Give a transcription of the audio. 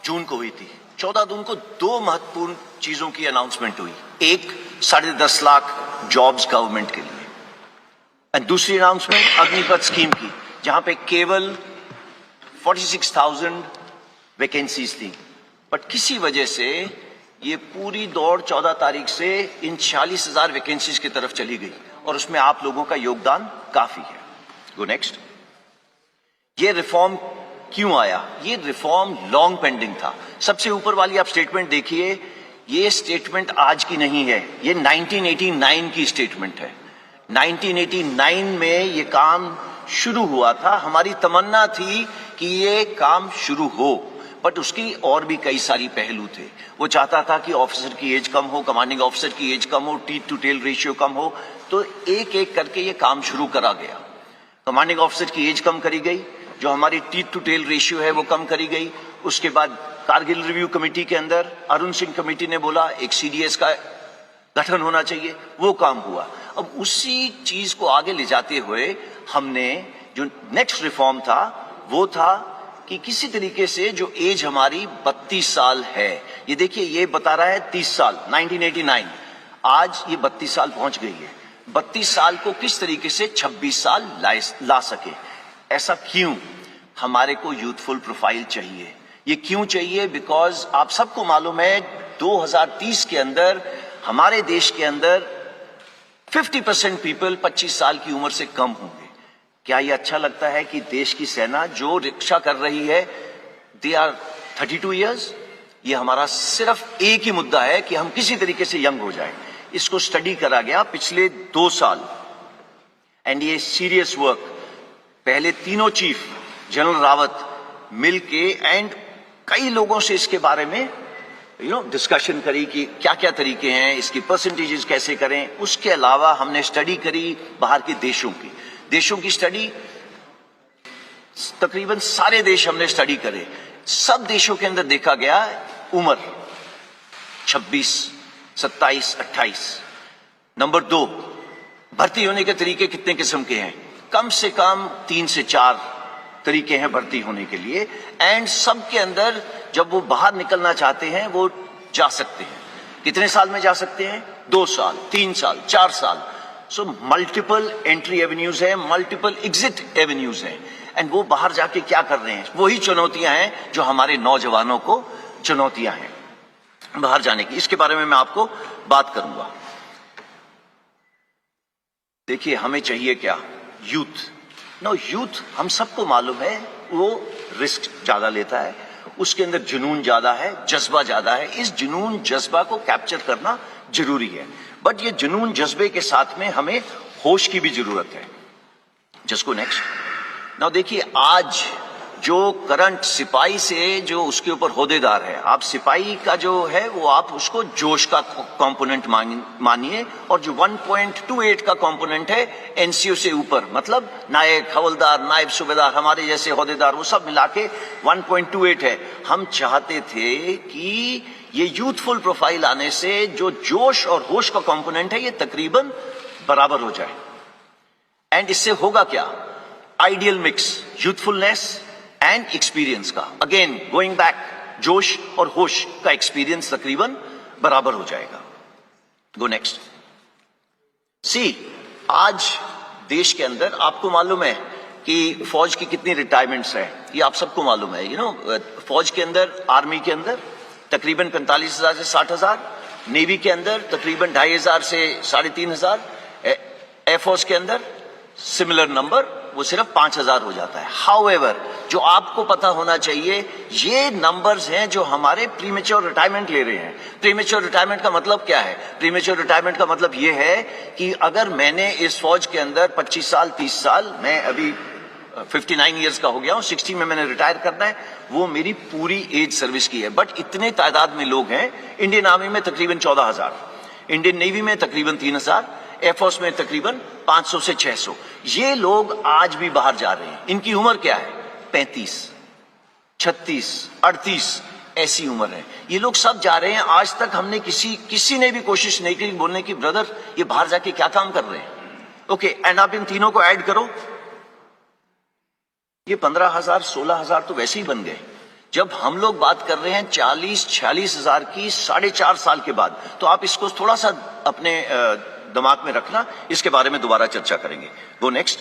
जून को हुई थी। 14 जून को दो महत्वपूर्ण चीजों की अनाउंसमेंट हुई। एक 10.5 लाख जॉब्स गवर्नमेंट के लिए, और दूसरी अनाउंसमेंट अग्निपथ स्कीम की, जहां पे केवल 46,000 वैकेंसीज थी। बट किसी वजह से ये पूरी दौड़ 14 तारीख से इन 40,000 वैकेंसीज की तरफ चली गई, और उसमें आप लोगों का योगदान काफी है। Go next. ये रिफॉर्म क्यों आया? ये रिफॉर्म लॉन्ग पेंडिंग था। सबसे ऊपर वाली आप स्टेटमेंट देखिए, ये स्टेटमेंट आज की नहीं है, ये 1989 की स्टेटमेंट है। 1989 में ये काम शुरू हुआ था। हमारी तमन्ना थी कि ये काम शुरू हो, बट उसकी और भी कई सारी पहलू थे। वो चाहता था कि ऑफिसर की एज कम हो, कमांडिंग ऑफिसर की एज कम हो, टीथ टू टेल रेशियो कम हो, तो एक एक करके ये काम शुरू करा गया। कमांडिंग ऑफिसर की एज कम करी गई, जो हमारी टीथ टू टेल रेशियो है वो कम करी गई। उसके बाद कारगिल रिव्यू कमेटी के अंदर अरुण सिंह कमेटी ने बोला एक सीडीएस का गठन होना चाहिए, वो काम हुआ। अब उसी चीज को आगे ले जाते हुए हमने जो नेक्स्ट रिफॉर्म था वो था कि किसी तरीके से जो एज हमारी 32 साल है, ये देखिए ये बता रहा है 30 साल 1989, आज ये 32 साल पहुंच गई है। 32 साल को किस तरीके से 26 साल ला सके। ऐसा क्यों? हमारे को यूथफुल प्रोफाइल चाहिए। ये क्यों चाहिए? बिकॉज आप सबको मालूम है 2030 के अंदर हमारे देश के अंदर 50% पीपल 25 साल की उम्र से कम होंगे। क्या ये अच्छा लगता है कि देश की सेना जो रक्षा कर रही है दे आर 32 ईयर्स? ये हमारा सिर्फ एक ही मुद्दा है कि हम किसी तरीके से यंग हो जाए। इसको स्टडी करा गया पिछले 2 साल, एंड ये सीरियस वर्क। पहले तीनों चीफ जनरल रावत मिलके एंड कई लोगों से इसके बारे में डिस्कशन करी कि क्या क्या तरीके हैं, इसकी परसेंटेजेस कैसे करें। उसके अलावा हमने स्टडी करी बाहर के देशों की स्टडी। तकरीबन सारे देश हमने स्टडी करे। सब देशों के अंदर देखा गया उम्र 26, 27, 28। नंबर 2, भर्ती होने के तरीके कितने किस्म के हैं? कम से कम 3 से 4 तरीके हैं भर्ती होने के लिए, एंड सबके अंदर जब वो बाहर निकलना चाहते हैं वो जा सकते हैं। कितने साल में जा सकते हैं? 2 साल, 3 साल, 4 साल। सो मल्टीपल एंट्री एवेन्यूज हैं, मल्टीपल एग्जिट एवेन्यूज हैं, एंड वो बाहर जाके क्या कर रहे हैं? वही चुनौतियां हैं जो हमारे नौजवानों को चुनौतियां हैं बाहर जाने की। इसके बारे में मैं आपको बात करूंगा। देखिए हमें चाहिए क्या? यूथ। यूथ हम सबको मालूम है वो रिस्क ज्यादा लेता है, उसके अंदर जुनून ज्यादा है, जज्बा ज्यादा है। इस जुनून जज्बा को कैप्चर करना जरूरी है, बट ये जुनून जज्बे के साथ में हमें होश की भी जरूरत है। जिसको नेक्स्ट। नाउ देखिए आज जो करंट सिपाही से जो उसके ऊपर होदेदार है, आप सिपाही का जो है वो आप उसको जोश का कंपोनेंट मानिए, और जो 1.28 का कंपोनेंट है एनसीओ से ऊपर, मतलब नायक, हवलदार, नायब सूबेदार, हमारे जैसे होदेदार, वो सब मिला के 1.28 है। हम चाहते थे कि ये यूथफुल प्रोफाइल आने से जो जोश और होश का कंपोनेंट है ये तकरीबन बराबर हो जाए। एंड इससे होगा क्या? Ideal mix youthfulness and experience का। अगेन गोइंग बैक, जोश और होश का एक्सपीरियंस तकरीबन बराबर हो जाएगा। Go next. आज देश के अंदर आपको मालूम है कि फौज की कितनी रिटायरमेंट्स है, ये आप सबको मालूम है। फौज के अंदर, आर्मी के अंदर तकरीबन 45,000 से 60,000, नेवी के अंदर तकरीबन 2,500 से 3,500, एयरफोर्स के अंदर सिमिलर नंबर, वो सिर्फ 5,000 हो जाता है। हाउएवर, जो आपको पता होना चाहिए, ये नंबर्स हैं जो हमारे प्रीमेच्योर रिटायरमेंट ले रहे हैं। प्रीमेच्योर रिटायरमेंट का मतलब क्या है? प्रीमेच्योर रिटायरमेंट का मतलब ये है कि अगर मैंने इस फौज के अंदर 25 साल, 30 साल, मैं अभी 59 ईयर्स का हो गया हूं, 60 में मैंने रिटायर करना है, वो मेरी पूरी एज सर्विस की है। बट इतने तादाद में लोग हैं। इंडियन आर्मी में तकरीबन 14,000, इंडियन नेवी में तकरीबन 3,000, एयरफोर्स में तकरीबन 500 से 600। ये लोग आज भी बाहर जा रहे हैं। इनकी उम्र क्या है? 35, 36, 38 ऐसी उम्र है। ये लोग सब जा रहे हैं। आज तक हमने किसी ने भी कोशिश नहीं की बोलने की ब्रदर ये बाहर जाके क्या काम कर रहे हैं। ओके, एंड आप इन तीनों को ऐड करो, ये 15,000, 16,000 तो वैसे ही बन गए। जब हम लोग बात कर रहे हैं 40-46 हजार की 4.5 साल के बाद, तो आप इसको थोड़ा सा अपने दिमाग में रखना, इसके बारे में दोबारा चर्चा करेंगे। Go next.